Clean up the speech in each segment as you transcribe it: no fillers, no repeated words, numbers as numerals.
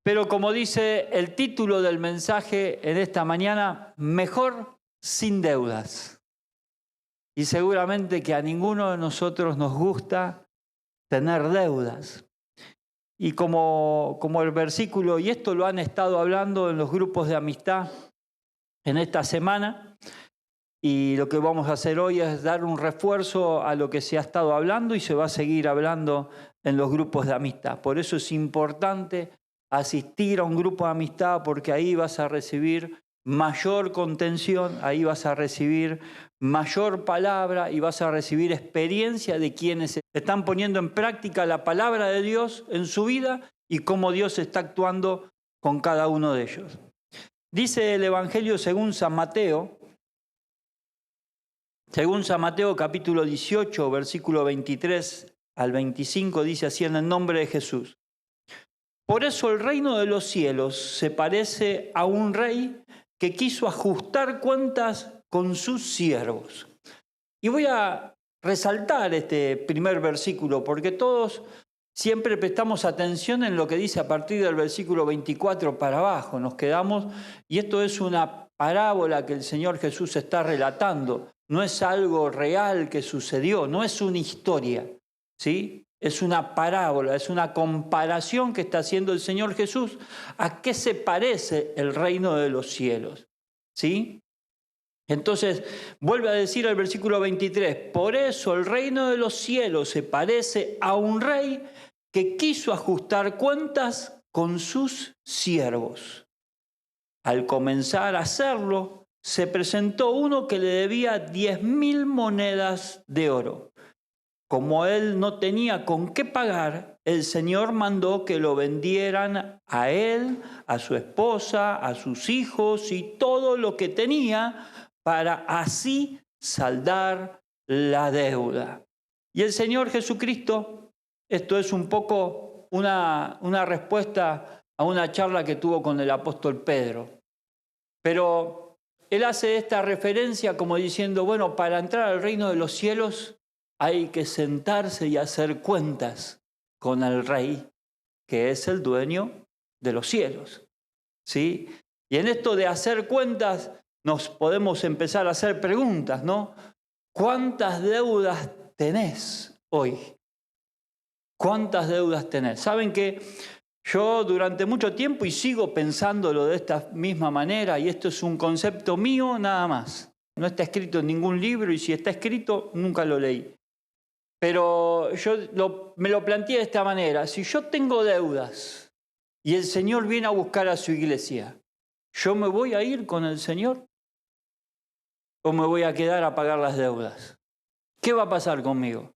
Pero como dice el título del mensaje en esta mañana, mejor sin deudas. Y seguramente que a ninguno de nosotros nos gusta tener deudas. Y como el versículo, y esto lo han estado hablando en los grupos de amistad en esta semana, y lo que vamos a hacer hoy es dar un refuerzo a lo que se ha estado hablando y se va a seguir hablando en los grupos de amistad. Por eso es importante asistir a un grupo de amistad, porque ahí vas a recibir mayor contención, ahí vas a recibir mayor palabra y vas a recibir experiencia de quienes están poniendo en práctica la palabra de Dios en su vida y cómo Dios está actuando con cada uno de ellos. Dice el Evangelio según San Mateo capítulo 18, versículo 23 al 25, dice así en el nombre de Jesús. Por eso el reino de los cielos se parece a un rey que quiso ajustar cuentas con sus siervos. Y voy a resaltar este primer versículo porque todos siempre prestamos atención en lo que dice a partir del versículo 24 para abajo. Nos quedamos, y esto es una parábola que el Señor Jesús está relatando. No es algo real que sucedió, no es una historia, ¿sí? Es una parábola, es una comparación que está haciendo el Señor Jesús. ¿A qué se parece el reino de los cielos? ¿Sí? Entonces, vuelve a decir el versículo 23, por eso el reino de los cielos se parece a un rey que quiso ajustar cuentas con sus siervos. Al comenzar a hacerlo, se presentó uno que le debía 10.000 monedas de oro. Como él no tenía con qué pagar, el Señor mandó que lo vendieran a él, a su esposa, a sus hijos y todo lo que tenía para así saldar la deuda. Y el Señor Jesucristo, esto es un poco una respuesta a una charla que tuvo con el apóstol Pedro. Pero él hace esta referencia como diciendo, bueno, para entrar al reino de los cielos hay que sentarse y hacer cuentas con el Rey, que es el dueño de los cielos, ¿sí? Y en esto de hacer cuentas nos podemos empezar a hacer preguntas, ¿no? ¿Cuántas deudas tenés hoy? ¿Cuántas deudas tenés? Saben que yo durante mucho tiempo, y sigo pensándolo de esta misma manera, y esto es un concepto mío nada más. No está escrito en ningún libro, y si está escrito, nunca lo leí. Pero yo me lo planteé de esta manera. Si yo tengo deudas y el Señor viene a buscar a su iglesia, ¿yo me voy a ir con el Señor? ¿O me voy a quedar a pagar las deudas? ¿Qué va a pasar conmigo?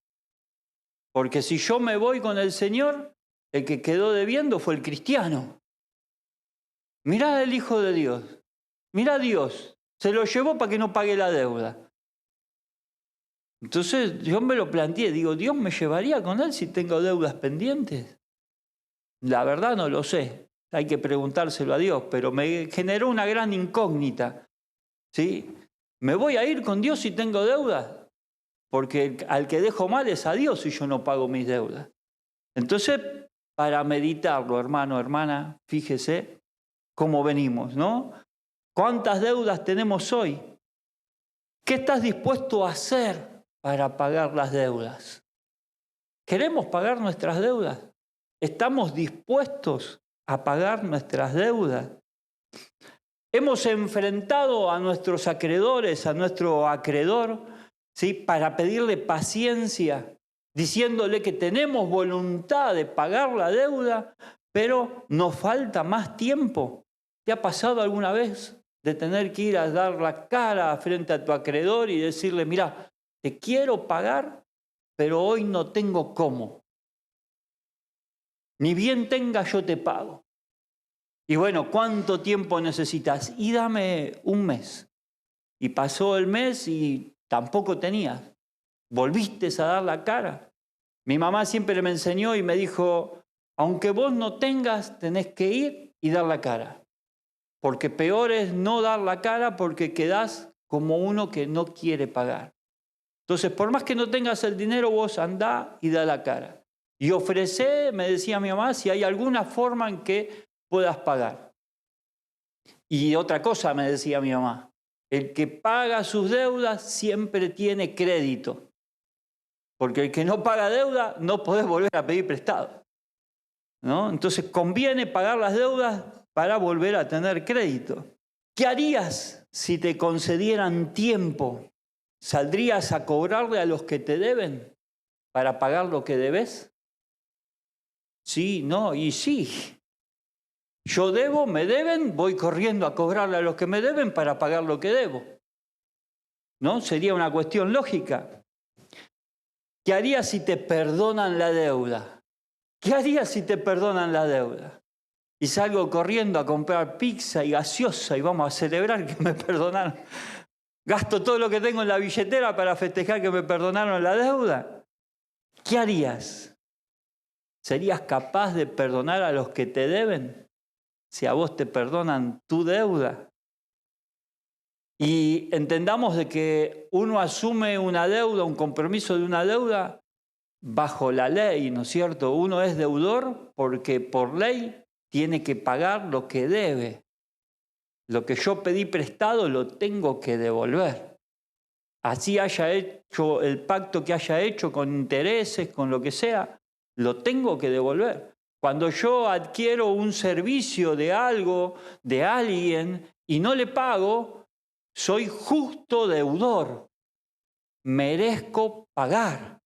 Porque si yo me voy con el Señor, el que quedó debiendo fue el cristiano. Mirá el Hijo de Dios. Mirá a Dios. Se lo llevó para que no pague la deuda. Entonces yo me lo planteé, digo, ¿Dios me llevaría con él si tengo deudas pendientes? La verdad no lo sé, hay que preguntárselo a Dios, pero me generó una gran incógnita, ¿sí? ¿Me voy a ir con Dios si tengo deudas? Porque al que dejo mal es a Dios si yo no pago mis deudas. Entonces, para meditarlo, hermano, hermana, fíjese cómo venimos, ¿no? ¿Cuántas deudas tenemos hoy? ¿Qué estás dispuesto a hacer para pagar las deudas? ¿Queremos pagar nuestras deudas? ¿Estamos dispuestos a pagar nuestras deudas? Hemos enfrentado a nuestros acreedores, a nuestro acreedor, ¿sí? Para pedirle paciencia, diciéndole que tenemos voluntad de pagar la deuda, pero nos falta más tiempo. ¿Te ha pasado alguna vez de tener que ir a dar la cara frente a tu acreedor y decirle, mira, te quiero pagar, pero hoy no tengo cómo? Ni bien tenga, yo te pago. Y bueno, ¿cuánto tiempo necesitas? Y dame un mes. Y pasó el mes y tampoco tenías. Volviste a dar la cara. Mi mamá siempre me enseñó y me dijo, aunque vos no tengas, tenés que ir y dar la cara. Porque peor es no dar la cara porque quedás como uno que no quiere pagar. Entonces, por más que no tengas el dinero, vos andá y da la cara. Y ofrecé, me decía mi mamá, si hay alguna forma en que puedas pagar. Y otra cosa me decía mi mamá, el que paga sus deudas siempre tiene crédito, porque el que no paga deuda no podés volver a pedir prestado, ¿no? Entonces conviene pagar las deudas para volver a tener crédito. ¿Qué harías si te concedieran tiempo? ¿Saldrías a cobrarle a los que te deben para pagar lo que debes? Sí, no, y sí. Yo debo, me deben, voy corriendo a cobrarle a los que me deben para pagar lo que debo. ¿No? Sería una cuestión lógica. ¿Qué harías si te perdonan la deuda? ¿Qué harías si te perdonan la deuda? Y salgo corriendo a comprar pizza y gaseosa y vamos a celebrar que me perdonaron. Gasto todo lo que tengo en la billetera para festejar que me perdonaron la deuda. ¿Qué harías? ¿Serías capaz de perdonar a los que te deben si a vos te perdonan tu deuda? Y entendamos de que uno asume una deuda, un compromiso de una deuda bajo la ley, ¿no es cierto? Uno es deudor porque por ley tiene que pagar lo que debe. Lo que yo pedí prestado lo tengo que devolver. Así haya hecho el pacto que haya hecho con intereses, con lo que sea, lo tengo que devolver. Cuando yo adquiero un servicio de algo, de alguien, y no le pago, soy justo deudor. Merezco pagar.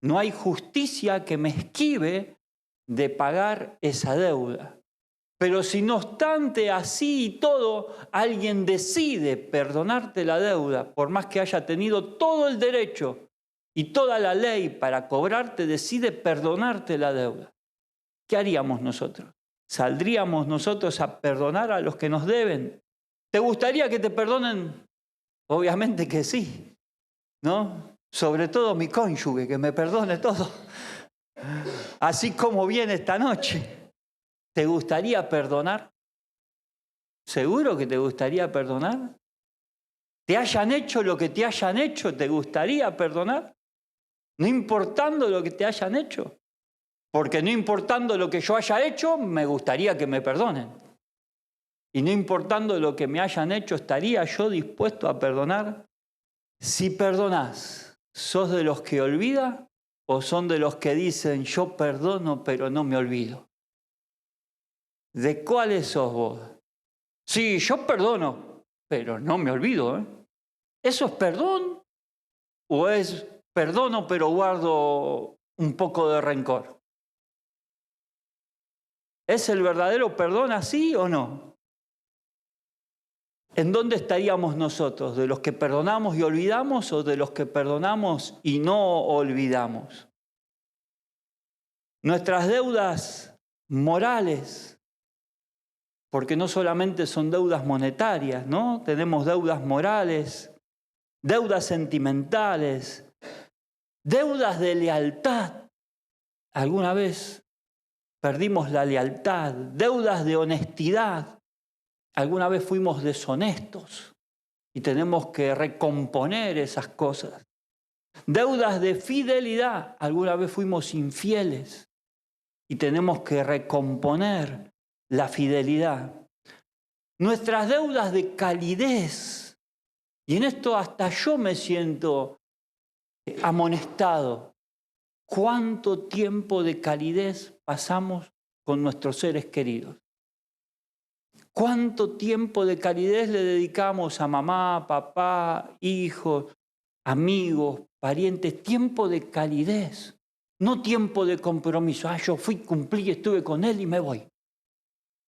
No hay justicia que me esquive de pagar esa deuda. Pero si no obstante así y todo, alguien decide perdonarte la deuda, por más que haya tenido todo el derecho y toda la ley para cobrarte, decide perdonarte la deuda. ¿Qué haríamos nosotros? ¿Saldríamos nosotros a perdonar a los que nos deben? ¿Te gustaría que te perdonen? Obviamente que sí, ¿no? Sobre todo mi cónyuge, que me perdone todo, así como viene esta noche. ¿Te gustaría perdonar? ¿Seguro que te gustaría perdonar? ¿Te hayan hecho lo que te hayan hecho? ¿Te gustaría perdonar? No importando lo que te hayan hecho. Porque no importando lo que yo haya hecho, me gustaría que me perdonen. Y no importando lo que me hayan hecho, ¿estaría yo dispuesto a perdonar? Si perdonás, ¿sos de los que olvida o son de los que dicen yo perdono pero no me olvido? ¿De cuáles sos vos? Sí, yo perdono, pero no me olvido, ¿eh? ¿Eso es perdón? ¿O es perdono pero guardo un poco de rencor? ¿Es el verdadero perdón así o no? ¿En dónde estaríamos nosotros? ¿De los que perdonamos y olvidamos o de los que perdonamos y no olvidamos? Nuestras deudas morales, porque no solamente son deudas monetarias, ¿no? Tenemos deudas morales, deudas sentimentales, deudas de lealtad. ¿Alguna vez perdimos la lealtad? Deudas de honestidad. ¿Alguna vez fuimos deshonestos? Y tenemos que recomponer esas cosas. Deudas de fidelidad. ¿Alguna vez fuimos infieles? Y tenemos que recomponer la fidelidad. Nuestras deudas de calidez. Y en esto hasta yo me siento amonestado. ¿Cuánto tiempo de calidez pasamos con nuestros seres queridos? ¿Cuánto tiempo de calidez le dedicamos a mamá, papá, hijos, amigos, parientes? Tiempo de calidez, no tiempo de compromiso. Yo fui, cumplí, estuve con él y me voy.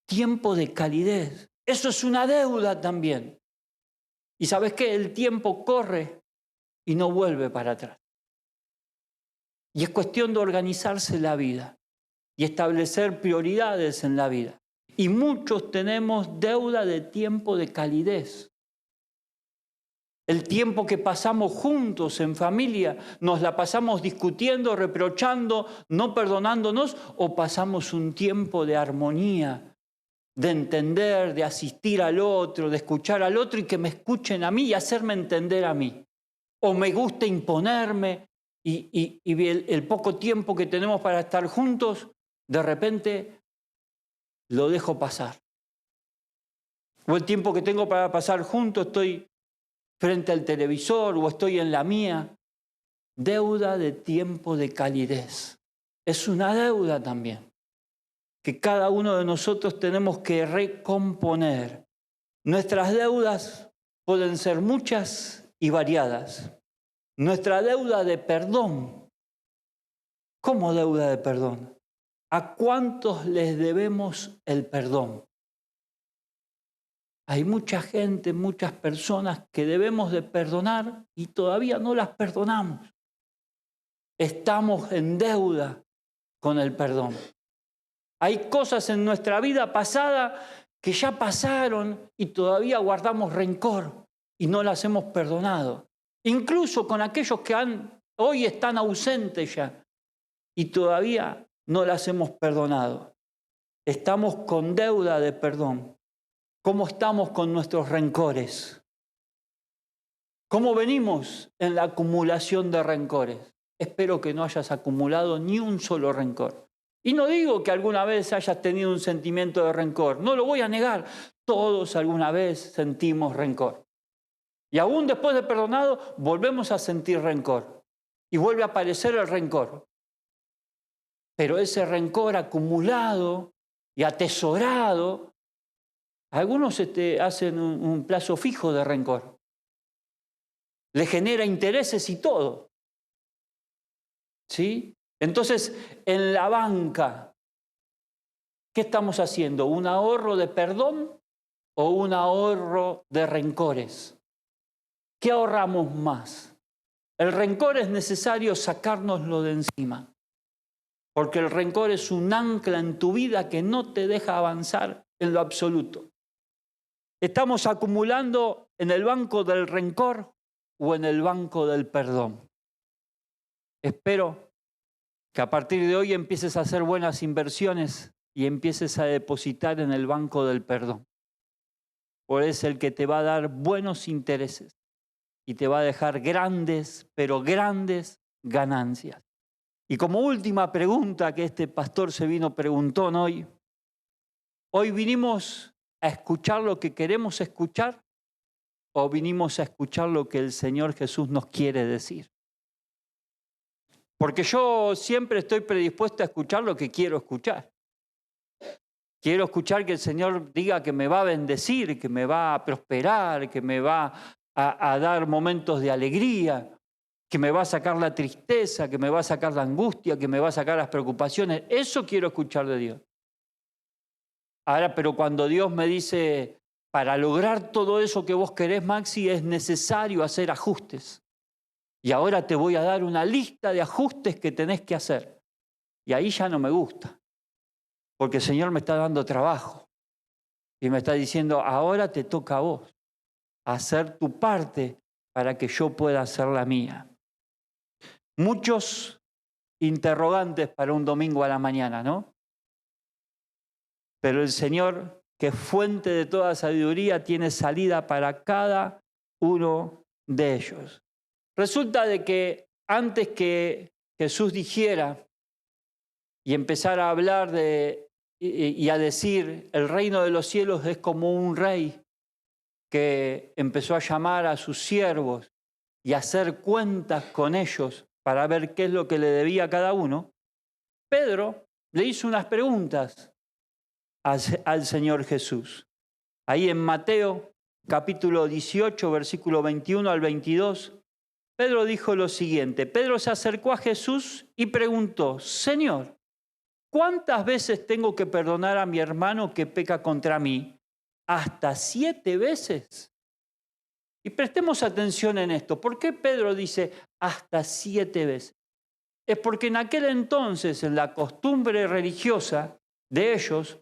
Tiempo de calidez. Eso es una deuda también. ¿Y sabes qué? El tiempo corre y no vuelve para atrás. Y es cuestión de organizarse la vida y establecer prioridades en la vida. Y muchos tenemos deuda de tiempo de calidez. El tiempo que pasamos juntos en familia, nos la pasamos discutiendo, reprochando, no perdonándonos, o pasamos un tiempo de armonía, de entender, de asistir al otro, de escuchar al otro y que me escuchen a mí y hacerme entender a mí. O me gusta imponerme y el poco tiempo que tenemos para estar juntos, de repente lo dejo pasar. O el tiempo que tengo para pasar juntos, estoy frente al televisor o estoy en la mía. Deuda de tiempo de calidez. Es una deuda también, que cada uno de nosotros tenemos que recomponer. Nuestras deudas pueden ser muchas y variadas. Nuestra deuda de perdón. ¿Cómo deuda de perdón? ¿A cuántos les debemos el perdón? Hay mucha gente, muchas personas que debemos de perdonar y todavía no las perdonamos. Estamos en deuda con el perdón. Hay cosas en nuestra vida pasada que ya pasaron y todavía guardamos rencor y no las hemos perdonado. Incluso con aquellos que hoy están ausentes ya y todavía no las hemos perdonado. Estamos con deuda de perdón. ¿Cómo estamos con nuestros rencores? ¿Cómo venimos en la acumulación de rencores? Espero que no hayas acumulado ni un solo rencor. Y no digo que alguna vez hayas tenido un sentimiento de rencor. No lo voy a negar. Todos alguna vez sentimos rencor. Y aún después de perdonado, volvemos a sentir rencor. Y vuelve a aparecer el rencor. Pero ese rencor acumulado y atesorado, algunos hacen un plazo fijo de rencor. Le genera intereses y todo. ¿Sí? Entonces, en la banca, ¿qué estamos haciendo? ¿Un ahorro de perdón o un ahorro de rencores? ¿Qué ahorramos más? El rencor es necesario sacárnoslo de encima, porque el rencor es un ancla en tu vida que no te deja avanzar en lo absoluto. ¿Estamos acumulando en el banco del rencor o en el banco del perdón? Espero que a partir de hoy empieces a hacer buenas inversiones y empieces a depositar en el banco del perdón. Porque es el que te va a dar buenos intereses y te va a dejar grandes, pero grandes ganancias. Y como última pregunta que este pastor se preguntó hoy vinimos a escuchar lo que queremos escuchar o vinimos a escuchar lo que el Señor Jesús nos quiere decir. Porque yo siempre estoy predispuesto a escuchar lo que quiero escuchar. Quiero escuchar que el Señor diga que me va a bendecir, que me va a prosperar, que me va a dar momentos de alegría, que me va a sacar la tristeza, que me va a sacar la angustia, que me va a sacar las preocupaciones. Eso quiero escuchar de Dios. Ahora, pero cuando Dios me dice, para lograr todo eso que vos querés, Maxi, es necesario hacer ajustes. Y ahora te voy a dar una lista de ajustes que tenés que hacer. Y ahí ya no me gusta, porque el Señor me está dando trabajo. Y me está diciendo, ahora te toca a vos hacer tu parte para que yo pueda hacer la mía. Muchos interrogantes para un domingo a la mañana, ¿no? Pero el Señor, que es fuente de toda sabiduría, tiene salida para cada uno de ellos. Resulta de que antes que Jesús dijera y empezara a hablar y a decir, el reino de los cielos es como un rey que empezó a llamar a sus siervos y a hacer cuentas con ellos para ver qué es lo que le debía a cada uno, Pedro le hizo unas preguntas al Señor Jesús. Ahí en Mateo capítulo 18, versículo 21 al 22, Pedro dijo lo siguiente. Pedro se acercó a Jesús y preguntó, Señor, ¿cuántas veces tengo que perdonar a mi hermano que peca contra mí? ¿Hasta 7 veces? Y prestemos atención en esto. ¿Por qué Pedro dice hasta 7 veces? Es porque en aquel entonces, en la costumbre religiosa de ellos,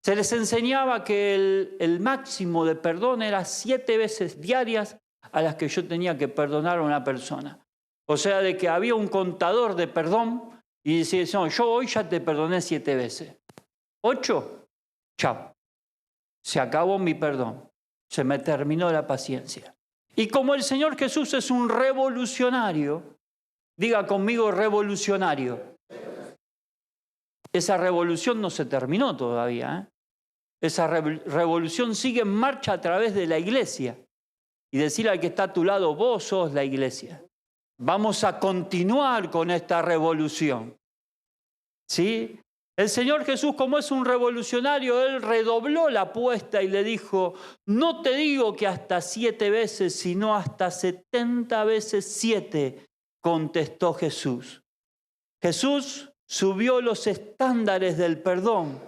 se les enseñaba que el máximo de perdón era 7 veces diarias a las que yo tenía que perdonar a una persona. O sea, de que había un contador de perdón y decía, no, yo hoy ya te perdoné 7 veces. 8, chao. Se acabó mi perdón. Se me terminó la paciencia. Y como el Señor Jesús es un revolucionario, diga conmigo revolucionario. Esa revolución no se terminó todavía, ¿eh? esa revolución sigue en marcha a través de la iglesia. Y decirle al que está a tu lado, vos sos la iglesia. Vamos a continuar con esta revolución. ¿Sí? El Señor Jesús, como es un revolucionario, Él redobló la apuesta y le dijo, no te digo que hasta 7 veces, sino hasta 70 veces 7, contestó Jesús. Jesús subió los estándares del perdón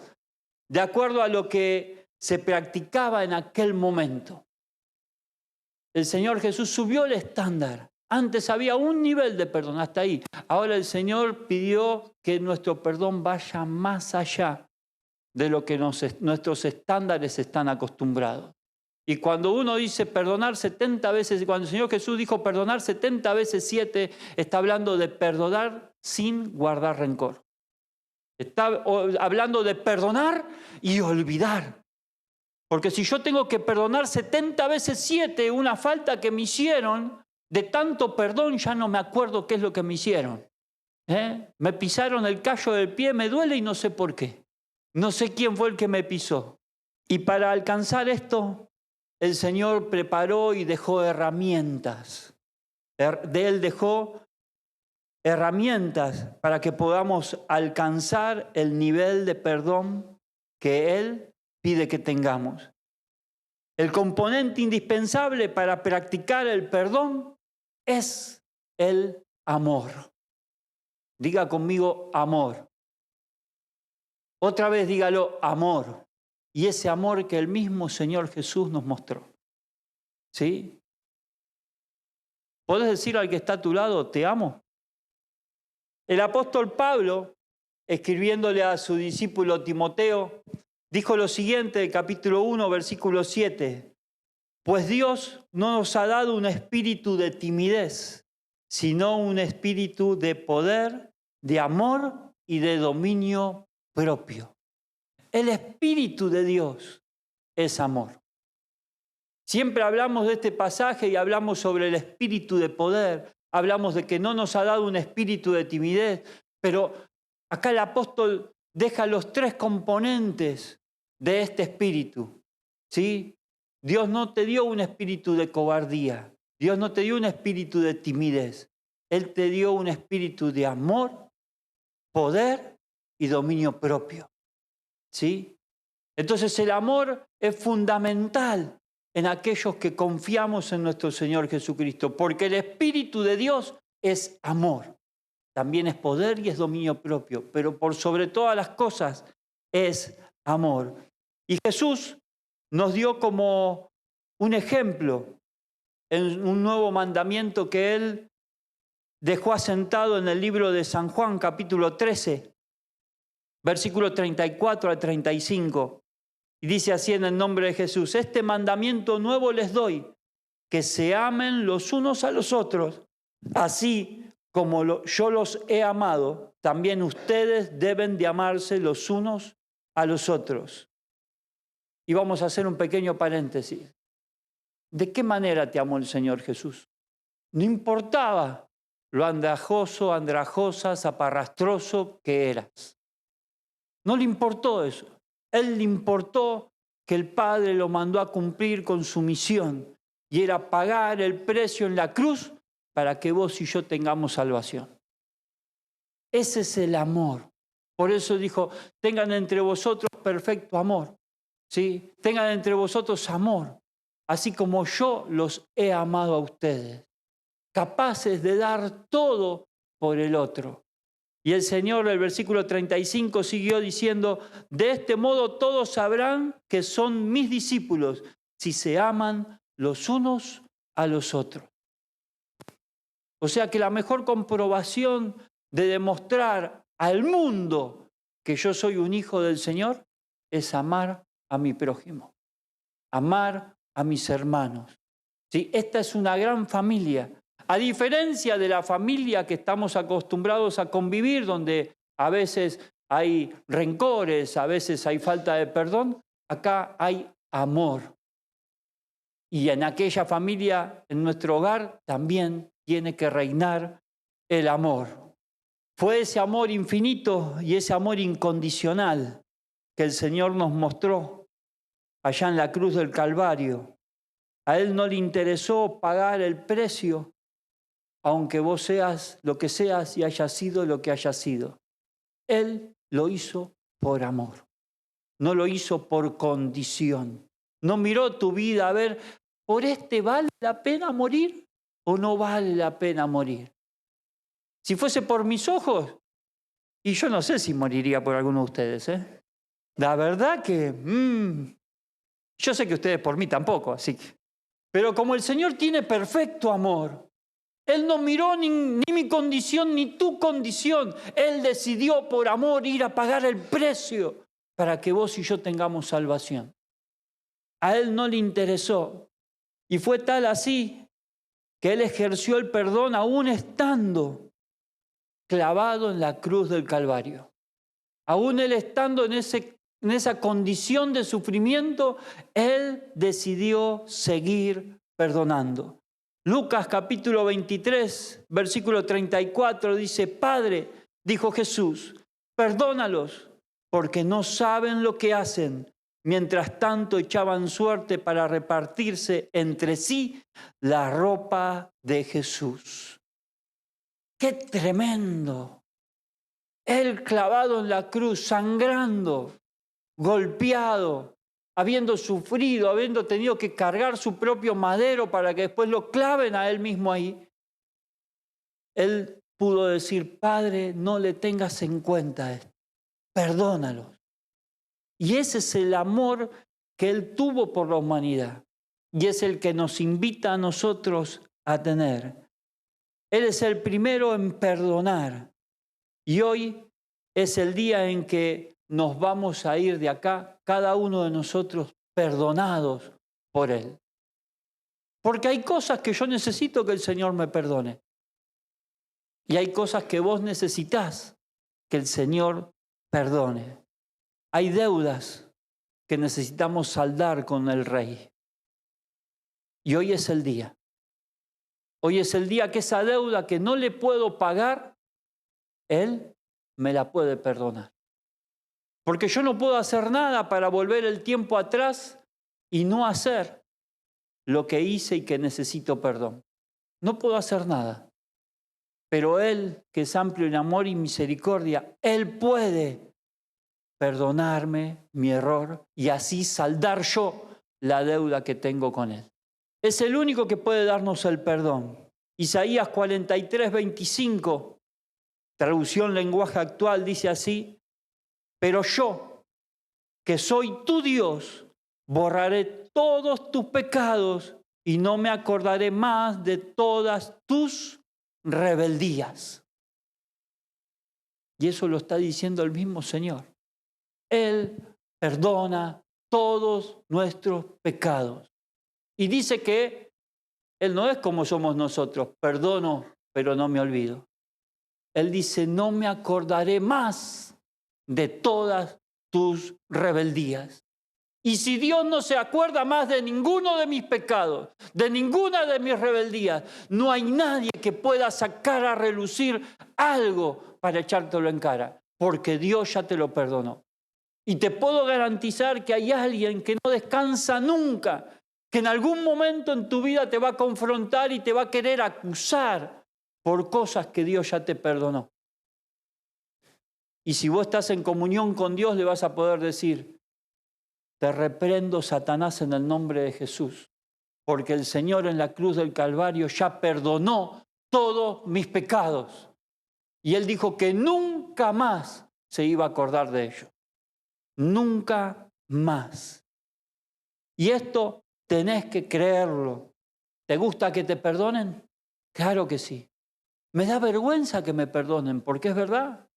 de acuerdo a lo que se practicaba en aquel momento. El Señor Jesús subió el estándar. Antes había un nivel de perdón, hasta ahí. Ahora el Señor pidió que nuestro perdón vaya más allá de lo que nuestros estándares están acostumbrados. Y cuando uno dice perdonar 70 veces, cuando el Señor Jesús dijo perdonar 70 veces 7, está hablando de perdonar sin guardar rencor. Está hablando de perdonar y olvidar. Porque si yo tengo que perdonar 70 veces 7 una falta que me hicieron, de tanto perdón ya no me acuerdo qué es lo que me hicieron. Me pisaron el callo del pie, me duele y no sé por qué. No sé quién fue el que me pisó. Y para alcanzar esto, el Señor preparó y dejó herramientas. Él dejó herramientas para que podamos alcanzar el nivel de perdón que Él pide que tengamos. El componente indispensable para practicar el perdón es el amor. Diga conmigo amor. Otra vez dígalo amor. Y ese amor que el mismo Señor Jesús nos mostró. ¿Sí? ¿Podés decir al que está a tu lado, te amo? El apóstol Pablo, escribiéndole a su discípulo Timoteo, dijo lo siguiente, capítulo 1, versículo 7. Pues Dios no nos ha dado un espíritu de timidez, sino un espíritu de poder, de amor y de dominio propio. El espíritu de Dios es amor. Siempre hablamos de este pasaje y hablamos sobre el espíritu de poder. Hablamos de que no nos ha dado un espíritu de timidez, pero acá el apóstol deja los 3 componentes de este espíritu. ¿Sí? Dios no te dio un espíritu de cobardía. Dios no te dio un espíritu de timidez. Él te dio un espíritu de amor, poder y dominio propio. ¿Sí? Entonces el amor es fundamental en aquellos que confiamos en nuestro Señor Jesucristo, porque el Espíritu de Dios es amor. También es poder y es dominio propio, pero por sobre todas las cosas es amor. Y Jesús nos dio como un ejemplo en un nuevo mandamiento que Él dejó asentado en el libro de San Juan, capítulo 13, versículo 34 al 35. Y dice así en el nombre de Jesús: este mandamiento nuevo les doy, que se amen los unos a los otros, así como yo los he amado, también ustedes deben de amarse los unos a los otros. Y vamos a hacer un pequeño paréntesis. ¿De qué manera te amó el Señor Jesús? No importaba lo andrajoso, andrajosa, zaparrastroso que eras. No le importó eso. Él le importó que el Padre lo mandó a cumplir con su misión, y era pagar el precio en la cruz para que vos y yo tengamos salvación. Ese es el amor. Por eso dijo, tengan entre vosotros perfecto amor. ¿Sí? Tengan entre vosotros amor, así como yo los he amado a ustedes, capaces de dar todo por el otro. Y el Señor, el versículo 35, siguió diciendo, de este modo todos sabrán que son mis discípulos, si se aman los unos a los otros. O sea que la mejor comprobación de demostrar al mundo que yo soy un hijo del Señor es amar a mi prójimo, amar a mis hermanos. ¿Sí? Esta es una gran familia. A diferencia de la familia que estamos acostumbrados a convivir, donde a veces hay rencores, a veces hay falta de perdón, acá hay amor. Y en aquella familia, en nuestro hogar, también tiene que reinar el amor. Fue ese amor infinito y ese amor incondicional que el Señor nos mostró allá en la cruz del Calvario. A Él no le interesó pagar el precio, aunque vos seas lo que seas y hayas sido lo que hayas sido. Él lo hizo por amor, no lo hizo por condición. No miró tu vida a ver, ¿por este vale la pena morir o no vale la pena morir? Si fuese por mis ojos, y yo no sé si moriría por alguno de ustedes, ¿eh? La verdad que yo sé que ustedes por mí tampoco, así que. Pero como el Señor tiene perfecto amor, Él no miró ni mi condición ni tu condición. Él decidió por amor ir a pagar el precio para que vos y yo tengamos salvación. A Él no le interesó. Y fue tal así que Él ejerció el perdón aún estando clavado en la cruz del Calvario. Aún Él estando en esa condición de sufrimiento, Él decidió seguir perdonando. Lucas capítulo 23, versículo 34 dice, Padre, dijo Jesús, perdónalos porque no saben lo que hacen. Mientras tanto echaban suerte para repartirse entre sí la ropa de Jesús. ¡Qué tremendo! Él clavado en la cruz, sangrando, golpeado, habiendo sufrido, habiendo tenido que cargar su propio madero para que después lo claven a él mismo ahí. Él pudo decir, Padre, no le tengas en cuenta esto, perdónalos. Y ese es el amor que Él tuvo por la humanidad. Y es el que nos invita a nosotros a tener. Él es el primero en perdonar. Y hoy es el día en que nos vamos a ir de acá, cada uno de nosotros perdonados por Él. Porque hay cosas que yo necesito que el Señor me perdone. Y hay cosas que vos necesitás que el Señor perdone. Hay deudas que necesitamos saldar con el Rey. Y hoy es el día. Hoy es el día que esa deuda que no le puedo pagar, Él me la puede perdonar. Porque yo no puedo hacer nada para volver el tiempo atrás y no hacer lo que hice y que necesito perdón. No puedo hacer nada. Pero Él, que es amplio en amor y misericordia, Él puede perdonarme mi error y así saldar yo la deuda que tengo con Él. Es el único que puede darnos el perdón. Isaías 43, 25, traducción lenguaje actual, dice así, pero yo, que soy tu Dios, borraré todos tus pecados y no me acordaré más de todas tus rebeldías. Y eso lo está diciendo el mismo Señor. Él perdona todos nuestros pecados. Y dice que Él no es como somos nosotros, perdono, pero no me olvido. Él dice, no me acordaré más de todas tus rebeldías. Y si Dios no se acuerda más de ninguno de mis pecados, de ninguna de mis rebeldías, no hay nadie que pueda sacar a relucir algo para echártelo en cara, porque Dios ya te lo perdonó. Y te puedo garantizar que hay alguien que no descansa nunca, que en algún momento en tu vida te va a confrontar y te va a querer acusar por cosas que Dios ya te perdonó. Y si vos estás en comunión con Dios, le vas a poder decir, te reprendo, Satanás, en el nombre de Jesús, porque el Señor en la cruz del Calvario ya perdonó todos mis pecados. Y Él dijo que nunca más se iba a acordar de ellos. Nunca más. Y esto tenés que creerlo. ¿Te gusta que te perdonen? Claro que sí. Me da vergüenza que me perdonen, porque es verdad.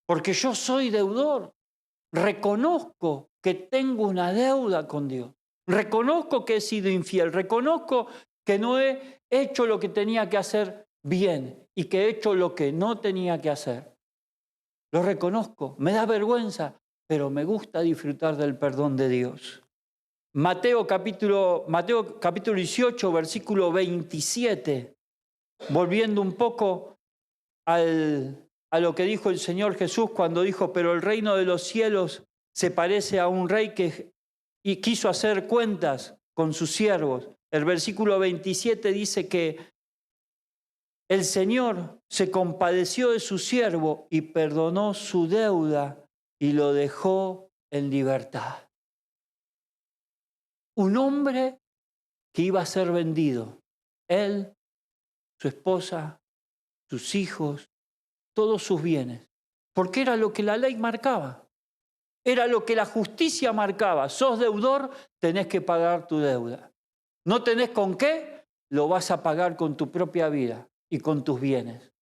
Porque yo soy deudor. Reconozco que tengo una deuda con Dios. Reconozco que he sido infiel. Reconozco que no he hecho lo que tenía que hacer bien y que he hecho lo que no tenía que hacer. Lo reconozco. Me da vergüenza, pero me gusta disfrutar del perdón de Dios. Mateo capítulo 18, versículo 27, volviendo un poco a lo que dijo el Señor Jesús cuando dijo, pero el reino de los cielos se parece a un rey que y quiso hacer cuentas con sus siervos. El versículo 27 dice que el Señor se compadeció de su siervo y perdonó su deuda y lo dejó en libertad. Un hombre que iba a ser vendido, él, su esposa, sus hijos, todos sus bienes, porque era lo que la ley marcaba, era lo que la justicia marcaba. Sos deudor, tenés que pagar tu deuda. ¿No tenés con qué? Lo vas a pagar con tu propia vida y con tus bienes.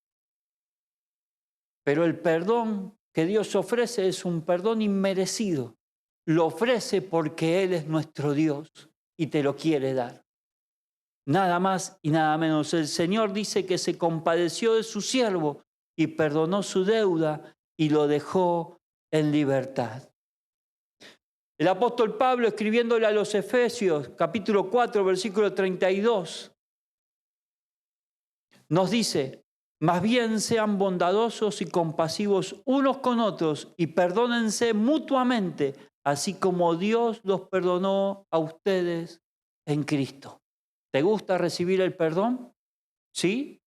Pero el perdón que Dios ofrece es un perdón inmerecido. Lo ofrece porque Él es nuestro Dios y te lo quiere dar. Nada más y nada menos. El Señor dice que se compadeció de su siervo y perdonó su deuda y lo dejó en libertad. El apóstol Pablo, escribiéndole a los Efesios, capítulo 4, versículo 32, nos dice: más bien sean bondadosos y compasivos unos con otros y perdónense mutuamente, así como Dios los perdonó a ustedes en Cristo. ¿Te gusta recibir el perdón? ¿Sí?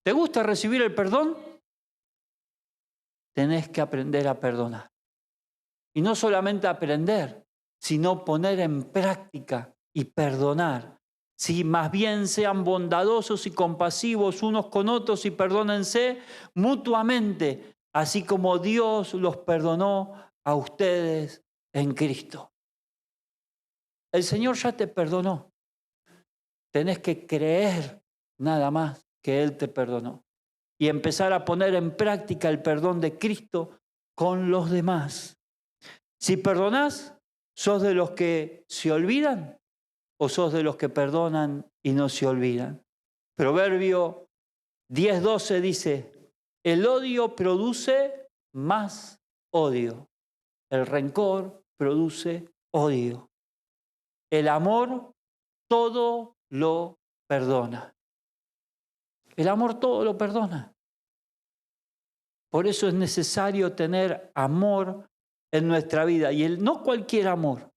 ¿Te gusta recibir el perdón? Tenés que aprender a perdonar. Y no solamente aprender, sino poner en práctica y perdonar. Sí, más bien sean bondadosos y compasivos unos con otros y perdónense mutuamente, así como Dios los perdonó a ustedes en Cristo. El Señor ya te perdonó. Tenés que creer nada más que Él te perdonó y empezar a poner en práctica el perdón de Cristo con los demás. Si perdonás, ¿sos de los que se olvidan o sos de los que perdonan y no se olvidan? Proverbio 10:12 dice: el odio produce más odio. El rencor produce odio. El amor todo lo perdona. El amor todo lo perdona. Por eso es necesario tener amor en nuestra vida. Y no cualquier amor,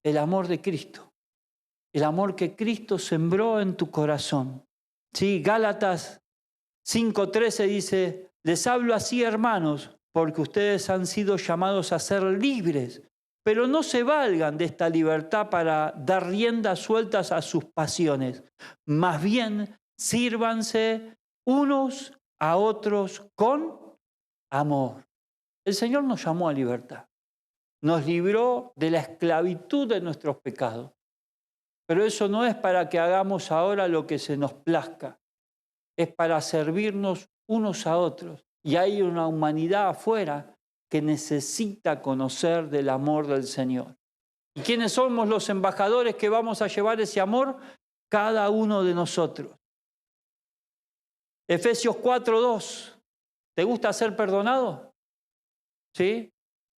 el amor de Cristo. El amor que Cristo sembró en tu corazón. Sí, Gálatas 5:13 dice: les hablo así, hermanos, porque ustedes han sido llamados a ser libres, pero no se valgan de esta libertad para dar riendas sueltas a sus pasiones. Más bien, sírvanse unos a otros con amor. El Señor nos llamó a libertad. Nos libró de la esclavitud de nuestros pecados. Pero eso no es para que hagamos ahora lo que se nos plazca. Es para servirnos unos a otros. Y hay una humanidad afuera que necesita conocer del amor del Señor. ¿Y quiénes somos los embajadores que vamos a llevar ese amor? Cada uno de nosotros. Efesios 4:2. ¿Te gusta ser perdonado? ¿Sí?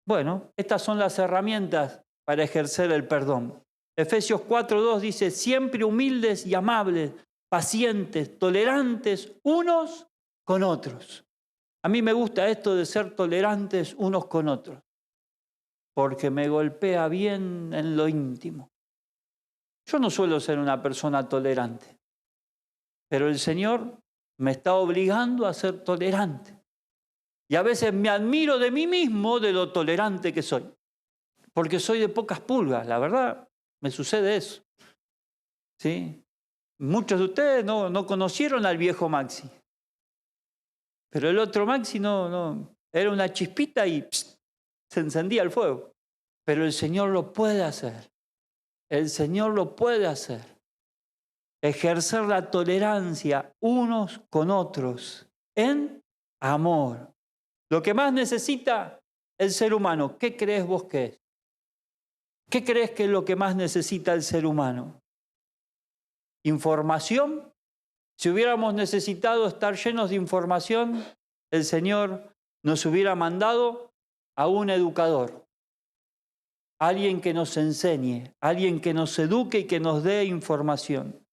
Bueno, estas son las herramientas para ejercer el perdón. Efesios 4:2 dice: siempre humildes y amables, pacientes, tolerantes unos con otros. A mí me gusta esto de ser tolerantes unos con otros, porque me golpea bien en lo íntimo. Yo no suelo ser una persona tolerante, pero el Señor me está obligando a ser tolerante. Y a veces me admiro de mí mismo de lo tolerante que soy, porque soy de pocas pulgas, la verdad, me sucede eso. ¿Sí? Muchos de ustedes no conocieron al viejo Maxi, pero el otro Maxi no era una chispita y se encendía el fuego. Pero el Señor lo puede hacer, el Señor lo puede hacer. Ejercer la tolerancia unos con otros en amor. Lo que más necesita el ser humano, ¿qué crees vos que es? ¿Qué crees que es lo que más necesita el ser humano? ¿Información? Si hubiéramos necesitado estar llenos de información, el Señor nos hubiera mandado a un educador, alguien que nos enseñe, alguien que nos eduque y que nos dé información.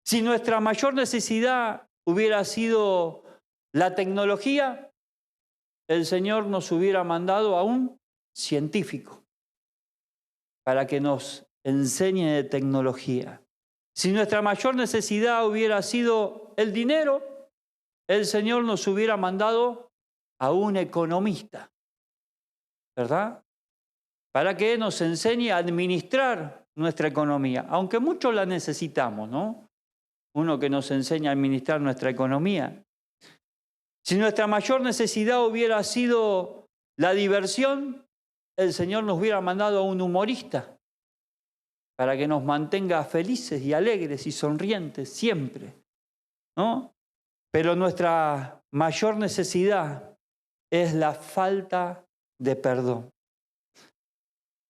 Si nuestra mayor necesidad hubiera sido la tecnología, el Señor nos hubiera mandado a un científico, para que nos enseñe de tecnología. Si nuestra mayor necesidad hubiera sido el dinero, el Señor nos hubiera mandado a un economista, ¿verdad? Para que nos enseñe a administrar nuestra economía, aunque muchos la necesitamos, ¿no? Uno que nos enseña a administrar nuestra economía. Si nuestra mayor necesidad hubiera sido la diversión, el Señor nos hubiera mandado a un humorista para que nos mantenga felices y alegres y sonrientes siempre, ¿no? Pero nuestra mayor necesidad es la falta de perdón.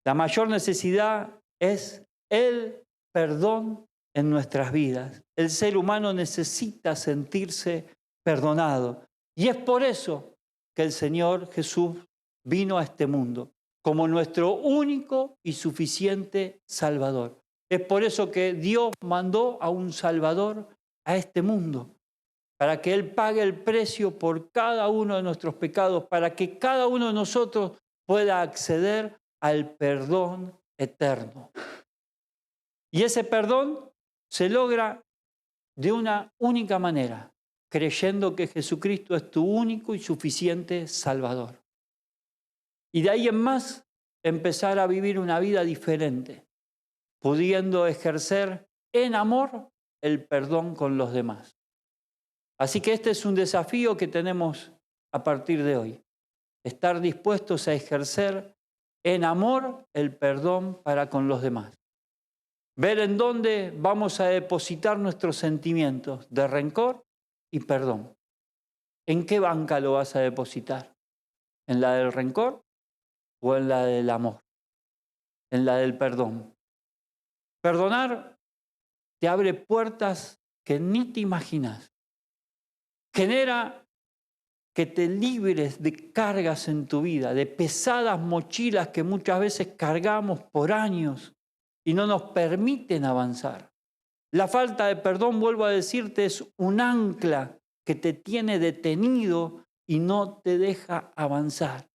La mayor necesidad es el perdón en nuestras vidas. El ser humano necesita sentirse perdonado. Y es por eso que el Señor Jesús vino a este mundo como nuestro único y suficiente Salvador. Es por eso que Dios mandó a un Salvador a este mundo, para que Él pague el precio por cada uno de nuestros pecados, para que cada uno de nosotros pueda acceder al perdón eterno. Y ese perdón se logra de una única manera, creyendo que Jesucristo es tu único y suficiente Salvador. Y de ahí en más, empezar a vivir una vida diferente, pudiendo ejercer en amor el perdón con los demás. Así que este es un desafío que tenemos a partir de hoy, estar dispuestos a ejercer en amor el perdón para con los demás. Ver en dónde vamos a depositar nuestros sentimientos de rencor y perdón. ¿En qué banca lo vas a depositar? ¿En la del rencor o en la del amor? En la del perdón. Perdonar te abre puertas que ni te imaginas. Genera que te libres de cargas en tu vida, de pesadas mochilas que muchas veces cargamos por años y no nos permiten avanzar. La falta de perdón, vuelvo a decirte, es un ancla que te tiene detenido y no te deja avanzar.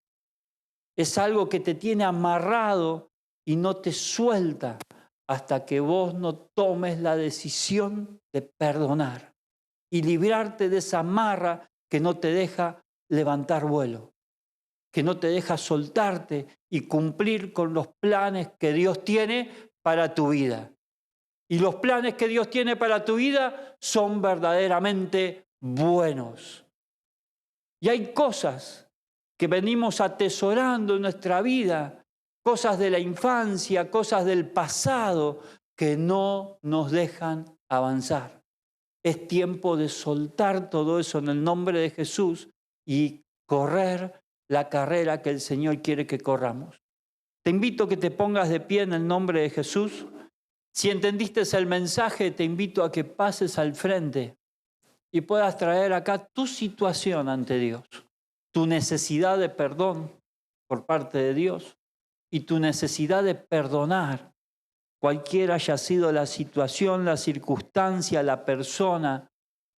Es algo que te tiene amarrado y no te suelta hasta que vos no tomes la decisión de perdonar y librarte de esa amarra que no te deja levantar vuelo, que no te deja soltarte y cumplir con los planes que Dios tiene para tu vida. Y los planes que Dios tiene para tu vida son verdaderamente buenos. Y hay cosas que venimos atesorando en nuestra vida, cosas de la infancia, cosas del pasado, que no nos dejan avanzar. Es tiempo de soltar todo eso en el nombre de Jesús y correr la carrera que el Señor quiere que corramos. Te invito a que te pongas de pie en el nombre de Jesús. Si entendiste el mensaje, te invito a que pases al frente y puedas traer acá tu situación ante Dios, tu necesidad de perdón por parte de Dios y tu necesidad de perdonar cualquiera haya sido la situación, la circunstancia, la persona,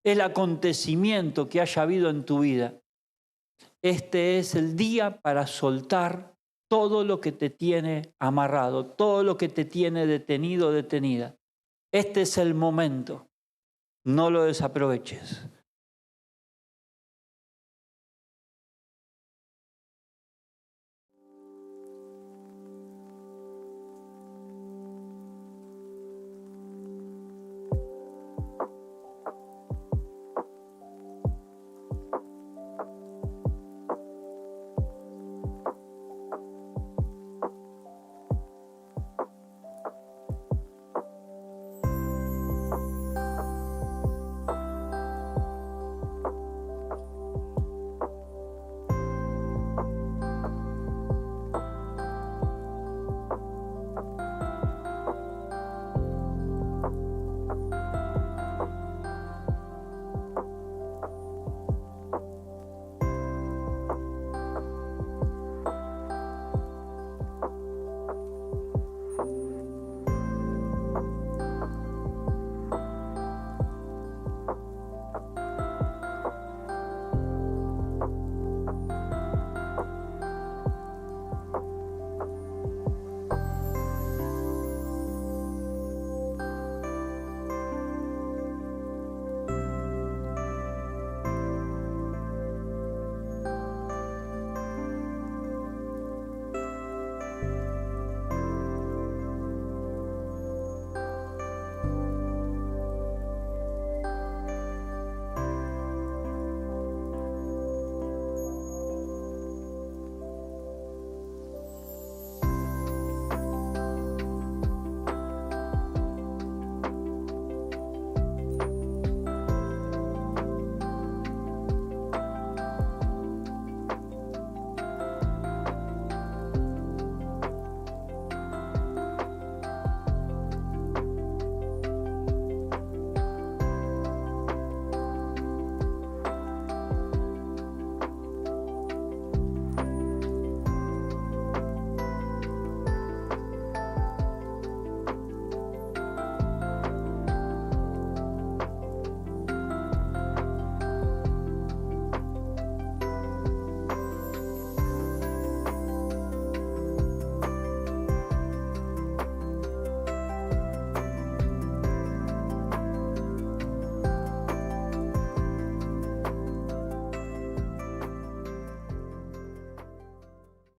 el acontecimiento que haya habido en tu vida. Este es el día para soltar todo lo que te tiene amarrado, todo lo que te tiene detenido, detenida. Este es el momento. No lo desaproveches.